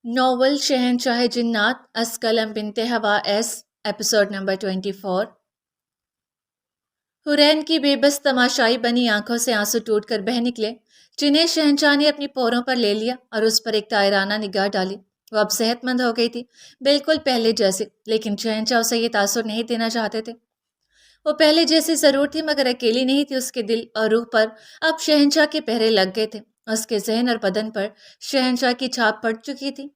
Novel شہنشاہ جنات اسکلم بنت ہوا ایپیسوڈ نمبر 24۔ حرین کی بے بس تماشائی بنی آنکھوں سے آنسو ٹوٹ کر بہہ نکلے، جنہیں شہنشاہ نے اپنی پوروں پر لے لیا اور اس پر ایک طائرانہ نگاہ ڈالی۔ وہ اب صحت مند ہو گئی تھی، بالکل پہلے جیسی، لیکن شہنشاہ اسے یہ تاثر نہیں دینا چاہتے تھے۔ وہ پہلے جیسی ضرور تھی مگر اکیلی نہیں تھی، اس کے دل اور روح پر اب شہنشاہ کے پہرے لگ گئے تھے، اس کے ذہن اور بدن پر شہنشاہ کی چھاپ پڑ چکی تھی۔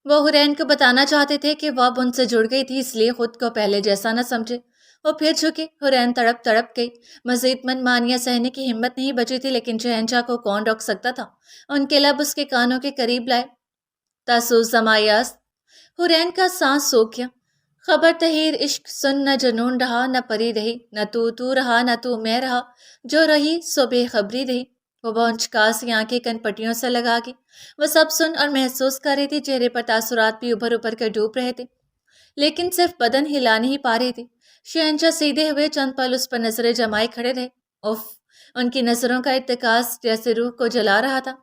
وہ حرین کو بتانا چاہتے تھے کہ وہ اب ان سے جڑ گئی تھی، اس لیے خود کو پہلے جیسا نہ سمجھے۔ وہ پھر جھکی، حرین تڑپ تڑپ گئی، مزید من مانیاں سہنے کی ہمت نہیں بچی تھی، لیکن شہنشاہ کو کون روک سکتا تھا؟ ان کے لب اس کے کانوں کے قریب لائے۔ تاسوس زمایاست، حرین کا سانس سوکھ گیا۔ خبر تحیر عشق سن، نہ جنون رہا نہ پری رہی، نہ تو رہا نہ تو میں رہا، جو رہی سو بے خبری رہی۔ وہ بہت چکاس آنکھیں کن پٹیوں سے لگا گی، وہ سب سن اور محسوس کر رہی تھی، چہرے پر تاثرات بھی ابھر ابھر کر ڈوب رہے تھے، لیکن صرف بدن ہلا نہیں پا رہی تھی۔ شہنشاہ سیدھے ہوئے چند پل اس پر نظریں جمائے کھڑے رہے۔ اف، ان کی نظروں کا ارتکاز جیسے روح کو جلا رہا تھا۔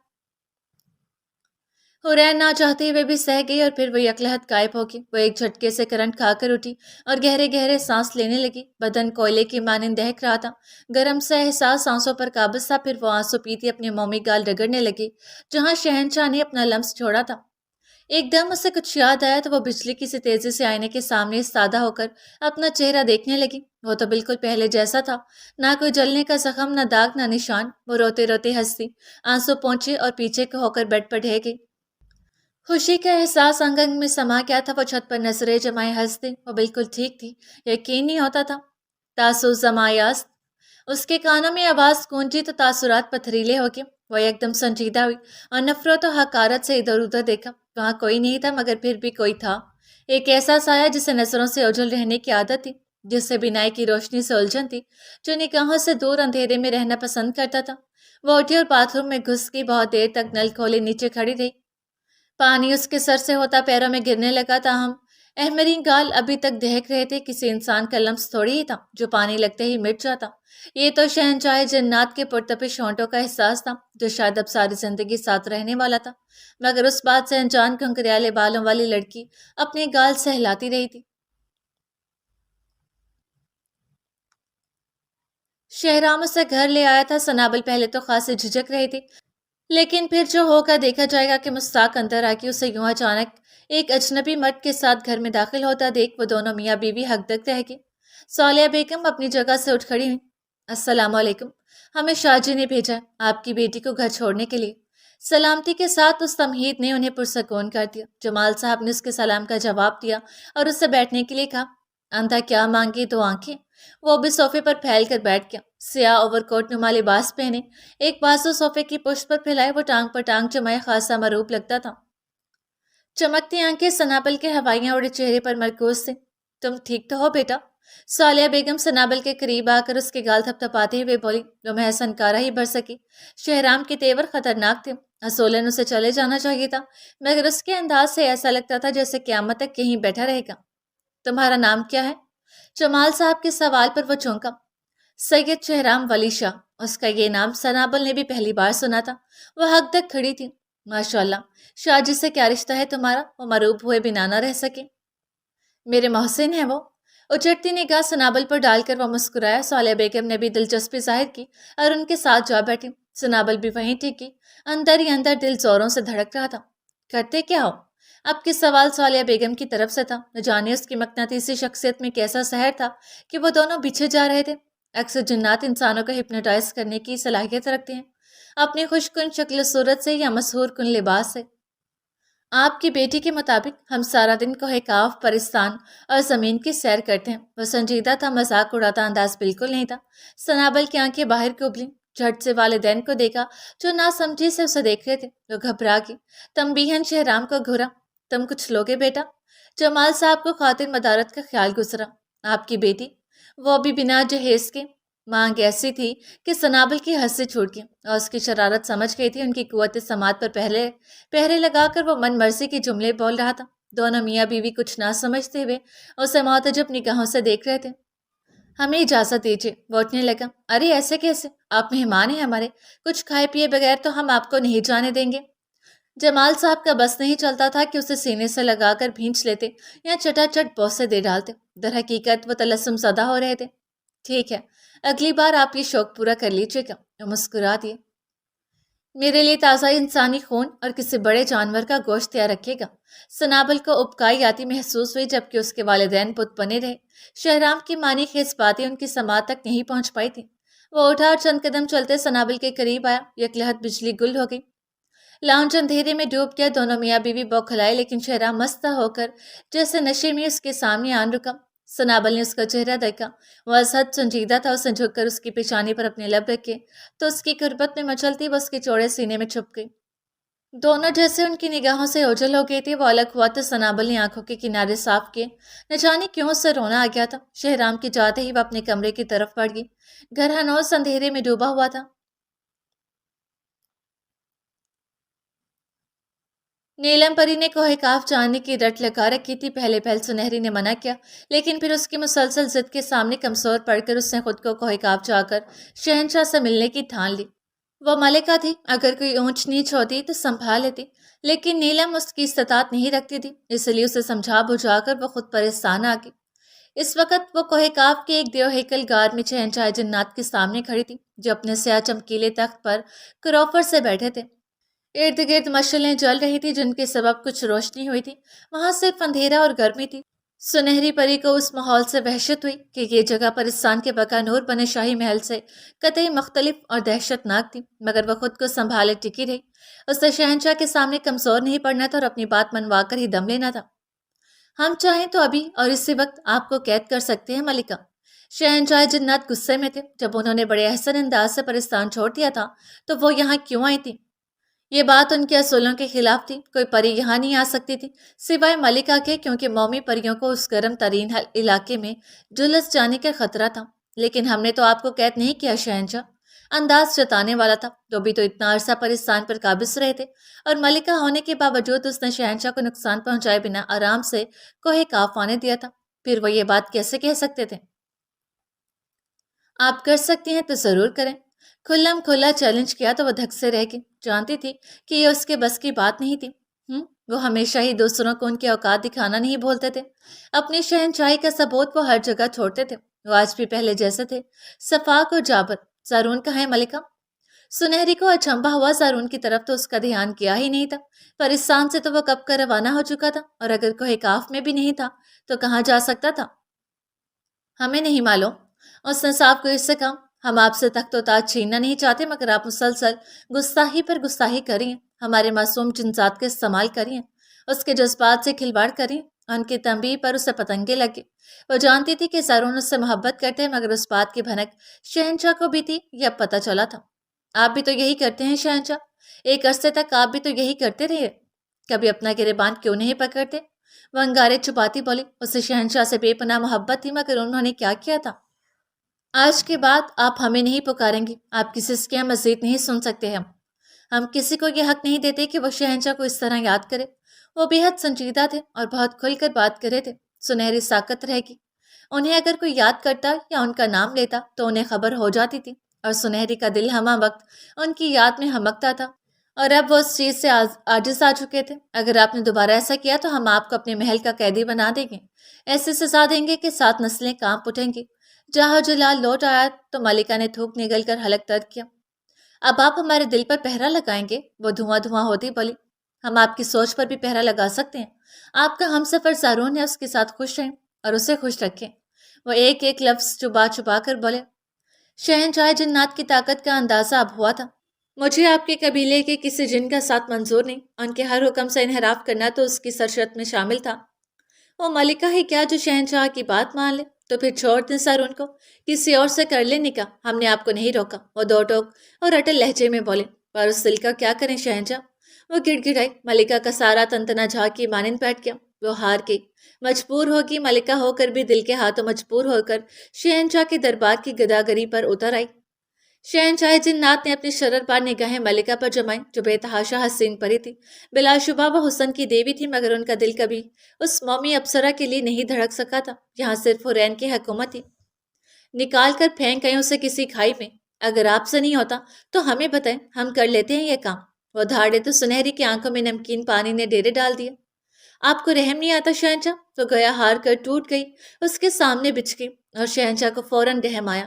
حرین نہ چاہتے ہوئے بھی سہ گئی اور پھر وہ یکلہت غائب ہو گئی۔ وہ ایک جھٹکے سے کرنٹ کھا کر اٹھی اور گہرے گہرے سانس لینے لگی، بدن کوئلے کی مانند دہک رہا تھا، گرم سا احساس سانسوں پر قابض تھا۔ پھر وہ آنسو پیتی اپنے مومی گال رگڑنے لگی جہاں شہنشاہ نے اپنا لمس چھوڑا تھا۔ ایک دم اسے کچھ یاد آیا تو وہ بجلی کی سی تیزی سے آئینے کے سامنے سادہ ہو کر اپنا چہرہ دیکھنے لگی۔ وہ تو بالکل پہلے جیسا تھا، نہ کوئی جلنے کا زخم، نہ داغ، نہ نشان۔ وہ روتے روتے ہنسی، آنسو پہنچے اور پیچھے کو ہو کر بیڈ پر ڈھہ گئی۔ خوشی کا احساس انگ انگ میں سما گیا تھا۔ وہ چھت پر نظریں جمائے ہنس دی، وہ بالکل ٹھیک تھی، یقین نہیں ہوتا تھا۔ تاسوس زمایاست، اس کے کانوں میں آواز گونجی تو تاثرات پتھریلے ہو گئے۔ وہ ایک دم سنجیدہ ہوئی اور نفرت و حقارت سے ادھر ادھر دیکھا۔ وہاں کوئی نہیں تھا مگر پھر بھی کوئی تھا، ایک ایسا سایہ جسے نظروں سے اوجھل رہنے کی عادت تھی، جس سے بینائی کی روشنی سے الجھن تھی، جو نگاہوں سے دور اندھیرے میں رہنا پسند کرتا تھا۔ وہ اٹھی اور باتھ روم میں گھس گئی، بہت دیر تک نل کھولے نیچے کھڑی رہی۔ پانی اس کے سر سے ہوتا پیروں میں گرنے لگا، تاہم احمرین گال ابھی تک دہک رہے تھے۔ کسی انسان کا لمس تھوڑی ہی تھا جو پانی لگتے ہی مٹ جاتا، یہ تو شہنشاہ جنات کے پرتپش ہونٹوں کا احساس تھا، جو شاید اب ساری زندگی ساتھ رہنے والا تھا۔ مگر اس بات سے انجان گھنگریالے بالوں والی لڑکی اپنے گال سہلاتی رہی تھی۔ شہرام اسے گھر لے آیا تھا۔ سنابل پہلے تو خاصی جھجک رہی تھی، لیکن پھر جو ہوگا دیکھا جائے گا کہ مستاق اندر آ کے اسے یوں اچانک ایک اجنبی مرد کے ساتھ گھر میں داخل ہوتا دیکھ وہ دونوں میاں بیوی حقدق رہ گئی۔ صالحہ بیگم اپنی جگہ سے اٹھ کھڑی ہوئی۔ السلام علیکم، ہمیں شاہ جی نے بھیجا ہے آپ کی بیٹی کو گھر چھوڑنے کے لیے۔ سلامتی کے ساتھ اس تمہید نے انہیں پرسکون کر دیا۔ جمال صاحب نے اس کے سلام کا جواب دیا اور اس سے بیٹھنے کے لیے کہا۔ اندھا کیا مانگے دو آنکھیں، وہ بھی صوفے پر پھیل کر بیٹھ گیا، سیاہ اوور کوٹ نما لباس پہنے، ایک بازو صوفے کی پشت پر پھیلائے، وہ ٹانگ پر ٹانگ جمائے خاصا مروب لگتا تھا۔ چمکتی آنکھیں سنابل کے ہوائیاں اڑے چہرے پر مرکوز تھے۔ تم ٹھیک تو ہو بیٹا؟ صالحہ بیگم سنابل کے قریب آ کر اس کے گال تھپ تھپاتے ہوئے بولی۔ وہ محض انکارہ ہی بھر سکی۔ شہرام کے تیور خطرناک تھے، اصولن اسے چلے جانا چاہیے تھا، مگر اس کے انداز سے ایسا لگتا تھا جیسے قیامت تک یہیں بیٹھا رہے گا۔ تمہارا نام کیا ہے؟ جمال صاحب کے سوال پر وہ چونکا۔ سید شہرام ولی شاہ۔ اس کا یہ نام سنابل نے بھی پہلی بار سنا تھا۔ وہ حق تک کھڑی تھی۔ ماشاءاللہ، شاہ جی سے کیا رشتہ ہے تمہارا؟ وہ مروب ہوئے بنا نہ رہ سکے۔ میرے محسن ہیں وہ۔ اچھڑتی نگاہ سنابل پر ڈال کر وہ مسکرایا۔ صالحہ بیگم نے بھی دلچسپی ظاہر کی اور ان کے ساتھ جا بیٹھی۔ سنابل بھی وہیں ٹھیک گئی، اندر ہی اندر دل زوروں سے دھڑک رہا تھا۔ کرتے کیا ہو؟ اب کی سوال صالحہ بیگم کی طرف سے تھا۔ نہ جانے اس کی مقناطیسی شخصیت میں کیسا سحر تھا کہ وہ دونوں پیچھے جا رہے تھے۔ اکثر جنات انسانوں کو ہپنوٹائز کرنے کی صلاحیت رکھتے ہیں، اپنی خوش کن شکل و صورت سے یا مسحور کن لباس سے۔ آپ کی بیٹی کے مطابق ہم سارا دن کوہ کاف، پرستان اور زمین کی سیر کرتے ہیں۔ وہ سنجیدہ تھا، مذاق اڑاتا انداز بالکل نہیں تھا۔ سنابل کی آنکھیں باہر کو ابلی، جھٹ سے والدین کو دیکھا جو ناسمجھی سے اسے دیکھ رہے تھے۔ وہ گھبرا گئی، تنبیہاً شہرام کو گھورا۔ تم کچھ لوگے بیٹا؟ جمال صاحب کو خاطر مدارت کا خیال گزرا۔ آپ کی بیٹی؟ وہ بھی بنا جہیز کے؟ مانگ ایسی تھی کہ سنابل کی حد سے چھوٹ گئی اور اس کی شرارت سمجھ گئی تھی۔ ان کی قوت سماعت پر پہرے لگا کر وہ من مرضی کے جملے بول رہا تھا۔ دونوں میاں بیوی کچھ نہ سمجھتے ہوئے اسے معتجب نگاہوں سے دیکھ رہے تھے۔ ہمیں اجازت دیجیے، وہ اٹھنے لگا۔ ارے ایسے کیسے؟ آپ مہمان ہیں ہمارے، کچھ کھائے پیے بغیر تو ہم آپ کو نہیں جانے دیں گے۔ جمال صاحب کا بس نہیں چلتا تھا کہ اسے سینے سے لگا کر بھینچ لیتے یا چٹا چٹ بوسے دے ڈالتے۔ در حقیقت وہ تلسم زدہ ہو رہے تھے۔ ٹھیک ہے، اگلی بار آپ یہ شوق پورا کر لیجیے گا، وہ مسکرا دیے۔ میرے لیے تازہ انسانی خون اور کسی بڑے جانور کا گوشت تیار رکھے گا۔ سنابل کو ابکائی آتی محسوس ہوئی، جبکہ اس کے والدین بت بنے رہے۔ شہرام کی مانی خیز باتیں ان کی سماعت تک نہیں پہنچ پائی تھی۔ وہ اٹھا اور چند قدم چلتے سنابل کے قریب آیا۔ یکلہت بجلی گل ہو گئی۔ لاؤنج اندھیرے میں ڈوب گیا۔ دونوں میاں بیوی بوکھلائے، لیکن شہرام مستہ ہو کر جیسے نشے میں اس کے سامنے آن رکا۔ سنابل نے اس کا چہرہ دیکھا۔ وہ از حد سنجیدہ تھا۔ اسے جھک کر اس کی پیشانی پر اپنے لب رکھے تو اس کی قربت میں مچلتی وہ اس کے چوڑے سینے میں چھپ گئی۔ دونوں جیسے ان کی نگاہوں سے اوجھل ہو گئی تھی۔ وہ الگ ہوا تو سنابل نے آنکھوں کے کنارے صاف کیے۔ نہ جانے کیوں اس سے رونا آ گیا تھا۔ شہرام کے جاتے ہی وہ اپنے کمرے کی طرف بڑھ گئی۔ گھر ہنوز اندھیرے میں ڈوبا ہوا تھا۔ نیلم پری نے کوہ کاف جانے کی رٹ لگا رکھی تھی۔ پہلے پہل سنہری نے منع کیا، لیکن پھر اس کی مسلسل ضد کے سامنے کمزور پڑ کر اس نے خود کو کوہ کاف جا کر شہنشاہ سے ملنے کی ٹھان لی۔ وہ ملکہ تھی، اگر کوئی اونچ نیچ ہوتی تو سنبھال لیتی، لیکن نیلم اس کی استطاعت نہیں رکھتی تھی، اس لیے اسے سمجھا بجھا کر وہ خود پریشان آ گئی۔ اس وقت وہ کوہ کاف کے ایک دیو ہیکل گار میں شہنشاہ جنات کے سامنے کھڑی تھی، جو اپنے سیاہ چمکیلے تخت پر کروفر سے بیٹھے تھے۔ ارد گرد مشعلیں جل رہی تھی، جن کے سبب کچھ روشنی ہوئی تھی۔ وہاں صرف اندھیرا اور گرمی تھی۔ سنہری پری کو اس ماحول سے وحشت ہوئی کہ یہ جگہ پرستان کے بقا نور بنے شاہی محل سے قطعی مختلف اور دہشت ناک تھی، مگر وہ خود کو سنبھالے ٹکی رہی۔ اسے شہنشاہ کے سامنے کمزور نہیں پڑنا تھا اور اپنی بات منوا کر ہی دم لینا تھا۔ ہم چاہیں تو ابھی اور اسی وقت آپ کو قید کر سکتے ہیں ملکہ۔ شہنشاہ جنات غصے میں تھے۔ جب انہوں نے بڑے احسن انداز سے پرستان چھوڑ دیا تھا تو وہ یہاں کیوں آئی تھی؟ یہ بات ان کے اصولوں کے خلاف تھی۔ کوئی پری یہاں نہیں آ سکتی تھی سوائے ملکہ کے، کیونکہ مومی پریوں کو اس گرم ترین علاقے میں جلس جانے کا خطرہ تھا۔ لیکن ہم نے تو آپ کو قید نہیں کیا شہنشاہ، انداز جتانے والا تھا۔ تو بھی تو اتنا عرصہ پرستان پر قابض رہے تھے، اور ملکہ ہونے کے باوجود اس نے شہنشاہ کو نقصان پہنچائے بنا آرام سے کوہ کاف آنے دیا تھا۔ پھر وہ یہ بات کیسے کہہ سکتے تھے؟ آپ کر سکتی ہیں تو ضرور کریں۔ کھلم کھلا چیلنج کیا تو وہ دھک سے رہ گئی۔ جانتی تھی کہ یہ اس کے بس کی بات نہیں تھی۔ وہ ہمیشہ ہی دوسروں کو ان کے اوقات دکھانا نہیں بھولتے تھے۔ اپنی شہنشاہی کا ثبوت وہ ہر جگہ چھوڑتے تھے۔ وہ آج بھی پہلے جیسے تھے، شفاق اور جابر۔ زارون کہاں ہے ملکہ؟ سنہری کو اچنبھا ہوا۔ زارون کی طرف تو اس کا دھیان کیا ہی نہیں تھا۔ پرستان سے تو وہ کب کا روانہ ہو چکا تھا، اور اگر کوہ کاف میں بھی نہیں تھا تو کہاں جا سکتا تھا؟ ہمیں نہیں معلوم، اس نے صاف گوئی سے کہا۔ ہم آپ سے تخت و تاج چھیننا نہیں چاہتے، مگر آپ مسلسل گستاحی پر گستاحی کریے، ہمارے معصوم جنسات کا استعمال کریے، اس کے جذبات سے کھلواڑ کریے۔ ان کی تنبیہ پر اسے پتنگے لگے۔ وہ جانتی تھی کہ زارون اس سے محبت کرتے ہیں، مگر اس بات کی بھنک شہنشاہ کو بھی تھی، یہ اب پتہ چلا تھا۔ آپ بھی تو یہی کرتے ہیں شہنشاہ، ایک عرصے تک آپ بھی تو یہی کرتے رہے، کبھی اپنا گریبان کیوں نہیں پکڑتے؟ وہ انگارے چھپاتی بولی۔ اسے شہنشاہ سے بے پناہ محبت تھی، مگر انہوں نے کیا کیا تھا؟ آج کے بعد آپ ہمیں نہیں پکاریں گے، آپ کی سسکیاں مزید نہیں سن سکتے۔ ہم کسی کو یہ حق نہیں دیتے کہ وہ شہنشاہ کو اس طرح یاد کرے۔ وہ بے حد سنجیدہ تھے اور بہت کھل کر بات کرے تھے۔ سنہری ساکت رہے گی۔ انہیں اگر کوئی یاد کرتا یا ان کا نام لیتا تو انہیں خبر ہو جاتی تھی، اور سنہری کا دل ہمہ وقت ان کی یاد میں ہمکتا تھا، اور اب وہ اس چیز سے عاجز آ چکے تھے۔ اگر آپ نے دوبارہ ایسا کیا تو ہم آپ کو اپنے محل کا قیدی بنا دیں گے، ایسے سزا دیں گے کہ 7 نسلیں کانپ اٹھیں گی۔ جاہو جلال لوٹ آیا تو ملکہ نے تھوک نگل کر حلق ترک کیا۔ اب آپ ہمارے دل پر پہرا لگائیں گے؟ وہ دھواں دھواں ہوتی بولی۔ ہم آپ کی سوچ پر بھی پہرا لگا سکتے ہیں۔ آپ کا ہم سفر زارون ہے، اس کے ساتھ خوش رہیں اور اسے خوش رکھیں۔ وہ ایک ایک لفظ چبا چبا کر بولے۔ شہنشاہ جنات کی طاقت کا اندازہ اب ہوا تھا۔ مجھے آپ کے قبیلے کے کسی جن کا ساتھ منظور نہیں، ان کے ہر حکم سے انحراف کرنا تو اس کی سرشت میں شامل تھا۔ وہ ملکہ ہی کیا جو شہنشاہ کی بات مان لے؟ تو پھر چھوڑ دیں سارون کو، کسی اور سے کر لیں نکاح، ہم نے آپ کو نہیں روکا۔ وہ دو ٹوک اور اٹل لہجے میں بولے۔ پر اس دل کا کیا کریں شہنشاہ؟ وہ گڑ گڑائی۔ ملکہ کا سارا تنتنا جھاگ کی مانند بیٹھ گیا۔ وہ ہار گئی، مجبور ہوگی ملکہ ہو کر بھی دل کے ہاتھوں مجبور ہو کر شہنشاہ کے دربار کی گداگری پر اتر آئی۔ شہنشاہ جنات نے اپنی شرر پار نگاہیں ملکہ پر جمائیں، جو بے تحاشا حسین پری تھی۔ بلا شبہ وہ حسن کی دیوی تھی، مگر ان کا دل کبھی اس مومی ابصرہ کے لیے نہیں دھڑک سکا تھا۔ یہاں صرف حورین کی حکومت تھی۔ نکال کر پھینک گئے اسے کسی کھائی میں۔ اگر آپ سے نہیں ہوتا تو ہمیں بتائیں، ہم کر لیتے ہیں یہ کام۔ وہ دھاڑے تو سنہری کی آنکھوں میں نمکین پانی نے ڈیرے ڈال دیا۔ آپ کو رحم نہیں آتا شہنشاہ؟ وہ گویا ہار کر ٹوٹ گئی، اس کے سامنے بچھ گئی اور شہنشاہ کو فوراً رحم آیا۔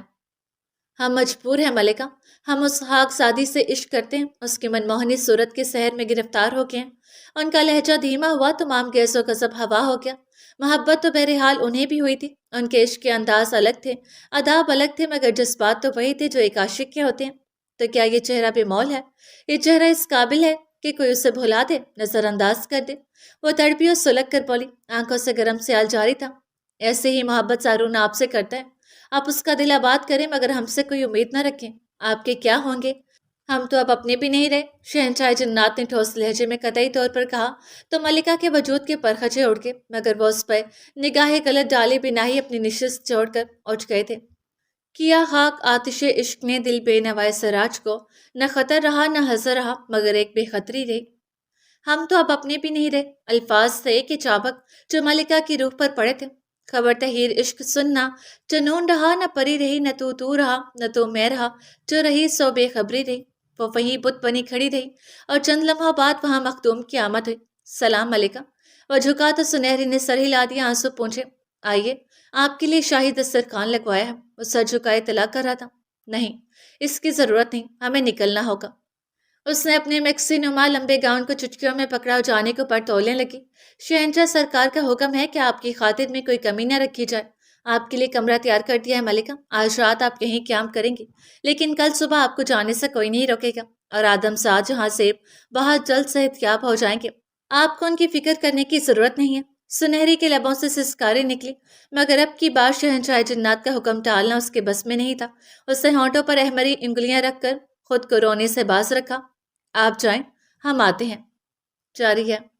ہم مجبور ہیں ملکہ، ہم اس خاک سادی سے عشق کرتے ہیں، اس کی منموہنی صورت کے سحر میں گرفتار ہو گئے ہیں۔ ان کا لہجہ دھیما ہوا، تمام گیس و غضب ہوا ہو گیا۔ محبت تو بہرحال انہیں بھی ہوئی تھی، ان کے عشق کے انداز الگ تھے، آداب الگ تھے، مگر جذبات تو وہی تھے جو ایک عاشق کے ہوتے ہیں۔ تو کیا یہ چہرہ بے مول ہے؟ یہ چہرہ اس قابل ہے کہ کوئی اسے بھلا دے، نظر انداز کر دے؟ وہ تڑپی اور سلگ کر بولی، آنکھوں سے گرم سیال جاری تھا۔ ایسے ہی محبت سارون آپ سے کرتا ہے، آپ اس کا دل آباد کریں، مگر ہم سے کوئی امید نہ رکھیں۔ آپ کے کیا ہوں گے؟ ہم تو اب اپنے بھی نہیں رہے، شہنشاہ جنات نے ٹھوس لہجے میں قطعی طور پر کہا۔ تو ملکہ کے وجود کے پرخچے اڑ گئے، مگر وہ اس پر نگاہ غلط ڈالے بنا ہی اپنی نشست چھوڑ کر اٹھ گئے تھے۔ کیا خاک آتش عشق نے دل بے نوائے سراج کو، نہ خطر رہا نہ حذر رہا، مگر ایک بے خطری رہی۔ ہم تو اب اپنے بھی نہیں رہے، الفاظ تھے کہ چابک جو ملکہ کی روح پر پڑے تھے۔ خبر تحیر عشق سننا، جنون رہا نہ پری رہی، نہ تو رہا نہ تو میں رہا، جو رہی سو بے خبری رہی۔ وہ وہیں بت بنی کھڑی رہی اور چند لمحہ بعد وہاں مخدوم کی آمد ہوئی۔ سلام ملکہ۔ وہ جھکا تو سنہری نے سر ہلا دیا، آنسو پونچھے، آئیے، آپ کے لیے شاہی دسترخوان لگوایا ہے۔ وہ سر جھکائے طلاق کر رہا تھا۔ نہیں، اس کی ضرورت نہیں، ہمیں نکلنا ہوگا۔ اس نے اپنے میکسی نما لمبے گاؤن کو چٹکیوں میں پکڑا اور جانے کو پر تولنے لگی۔ شہنشاہ سرکار کا حکم ہے کہ آپ کی خاطر میں کوئی کمی نہ رکھی جائے۔ آپ کے لیے کمرہ تیار کر دیا ہے ملکہ، آج رات آپ یہیں قیام کریں گی، لیکن کل صبح آپ کو جانے سے کوئی نہیں روکے گا، اور آدم ساز جہاں سے بہت جلد صحتیاب ہو جائیں گے۔ آپ کو ان کی فکر کرنے کی ضرورت نہیں ہے۔ سنہری کے لبوں سے سسکاری نکلی، مگر اب کی بار شہنشاہ جنات کا حکم ٹالنا اس کے بس میں نہیں تھا۔ اس نے ہونٹوں پر احمری انگلیاں رکھ کر خود کو رونے سے باز رکھا۔ آپ جائیں، ہم آتے ہیں۔ جاری ہے۔